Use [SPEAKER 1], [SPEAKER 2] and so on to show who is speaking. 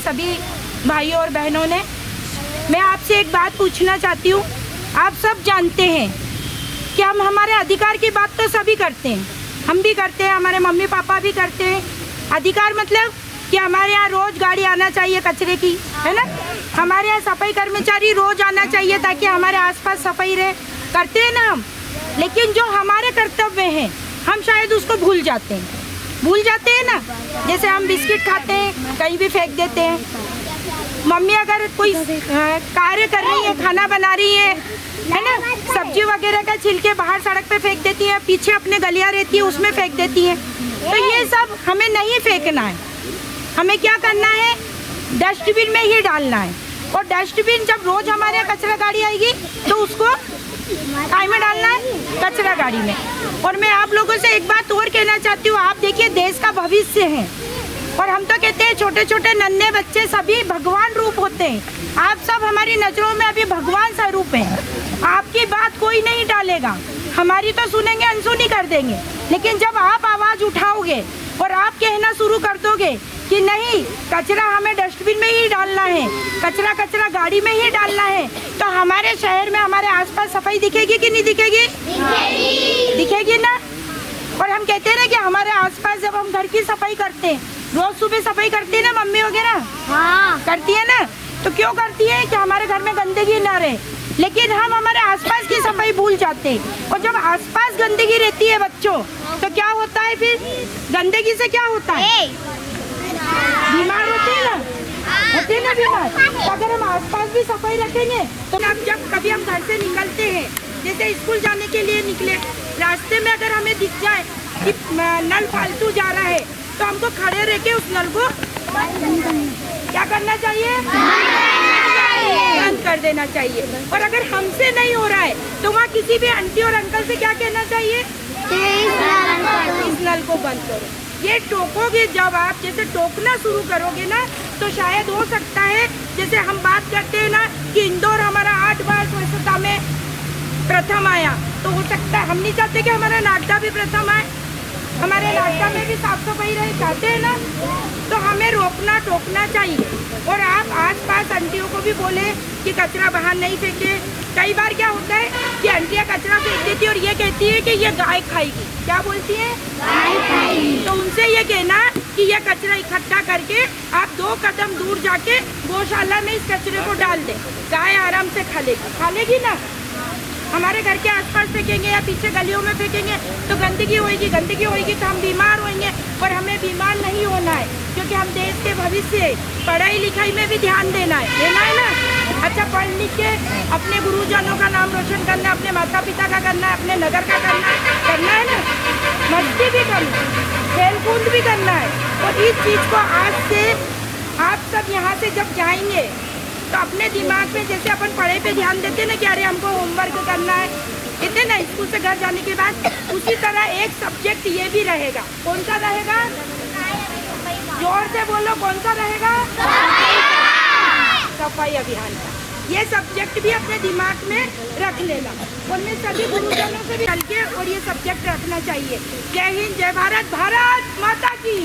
[SPEAKER 1] सभी भाइयों और बहनों ने। मैं आपसे एक बात पूछना चाहती हूँ। आप सब जानते हैं कि हम हमारे अधिकार की बात तो सभी करते हैं, हम भी करते हैं, हमारे मम्मी पापा भी करते हैं। अधिकार मतलब कि हमारे यहाँ रोज गाड़ी आना चाहिए कचरे की, है ना। हमारे यहाँ सफाई कर्मचारी रोज आना चाहिए ताकि हमारे आसपास सफाई रहे, करते हैं ना हम। लेकिन जो हमारे कर्तव्य हैं हम शायद उसको भूल जाते हैं ना। जैसे हम बिस्किट खाते हैं, कहीं भी फेंक देते हैं। मम्मी अगर कोई कार्य कर रही है, खाना बना रही है ना, सब्जी वगैरह का छिलके बाहर सड़क पे फेंक देती हैं, पीछे अपने गलियां रहती है उसमें फेंक देती हैं। तो ये सब हमें नहीं फेंकना है, हमें क्या करना है, डस्टबिन में ही डालना है। और डस्टबिन जब रोज हमारे यहाँ कचरा गाड़ी आएगी तो उसको काय में डालना है, कचरा गाड़ी में। और मैं आप लोगों से एक बात और कहना चाहती हूँ। आप देखिए, देश का भविष्य है और हम तो कहते हैं छोटे छोटे नन्हे बच्चे सभी भगवान रूप होते हैं। आप सब हमारी नजरों में अभी भगवान स्वरूप हैं। आपकी बात कोई नहीं डालेगा, हमारी तो सुनेंगे, अनसुनी कर देंगे। लेकिन जब आप आवाज़ उठाओगे और आप कहना शुरू कर दोगे कि नहीं, कचरा हमें डस्टबिन में ही डालना है, कचरा गाड़ी में ही डालना है, तो हमारे शहर में, हमारे आसपास सफाई दिखेगी कि नहीं दिखेगी? दिखेगी ना। और हम कहते हैं ना कि हमारे आसपास जब हम घर की सफाई करते हैं, रोज सुबह सफाई करती है ना मम्मी वगैरह, हाँ करती है ना। तो क्यों करती है? कि हमारे घर में गंदगी ना रहे। लेकिन हम हमारे आसपास की सफाई भूल जाते हैं। और जब आसपास गंदगी रहती है बच्चों, तो क्या होता है फिर? गंदगी से क्या होता है? बीमार होते हैं ना, बीमार। तो अगर हम आसपास भी सफाई रखेंगे तो जब कभी हम घर से निकलते हैं, जैसे स्कूल जाने के लिए निकले, रास्ते में अगर हमें दिख जाए कि नल फालतू जा रहा है, तो हमको खड़े रह के उस नल को क्या करना चाहिए? बंद कर देना चाहिए। और अगर हमसे नहीं हो रहा है तो वहाँ किसी भी आंटी और अंकल से क्या कहना चाहिए? इस नल को बंद करो। ये टोकोगे, जब आप जैसे टोकना शुरू करोगे ना, तो शायद हो सकता है, जैसे हम बात करते हैं ना कि इंदौर हमारा 8 बार स्वच्छता में प्रथम आया, तो हो सकता है हम नहीं चाहते कि हमारा नागदा भी प्रथम आए, हमारे नागदा में भी साफ सफाई रहे, चाहते हैं ना। तो हमें रोकना टोकना चाहिए। और आप आसपास आंटियों को भी बोले कि कचरा बाहर नहीं फेंके। कई बार क्या होता है कि आंटियाँ कचरा फेंक देती है और ये कहती है कि ये गाय खाएगी। क्या बोलती है? गाय खाएगी। तो उनसे ये कहना कि ये कचरा इकट्ठा करके आप 2 कदम दूर जाके गौशाला में इस कचरे को डाल दें, गाय आराम से खा लेगी ना। हमारे घर के आसपास फेंकेंगे या पीछे गलियों में फेंकेंगे तो गंदगी होगी तो हम बीमार होंगे। और हमें बीमार नहीं होना है, क्योंकि हम देश के भविष्य है। पढ़ाई लिखाई में भी ध्यान देना है ना। अच्छा, पढ़ लिख के अपने गुरुजनों का नाम रोशन करना, अपने माता पिता का करना है, अपने नगर का करना है ना। मस्ती भी करना, खेल कूद भी करना है। और इस चीज़ को आज से आप सब यहाँ से जब जाएंगे तो अपने दिमाग में, जैसे अपन पढ़ाई पे ध्यान देते हैं ना कि अरे हमको होमवर्क करना है, इतने ना स्कूल से घर जाने के बाद, उसी तरह एक सब्जेक्ट ये भी रहेगा। कौन सा रहेगा? जोर से बोलो, कौन सा रहेगा? सफाई अभियान का। ये सब्जेक्ट भी अपने दिमाग में रख लेना। और मैं सभी गुरुजनों से भी हल्के और ये सब्जेक्ट रखना चाहिए। जय हिंद, जय भारत, भारत माता की।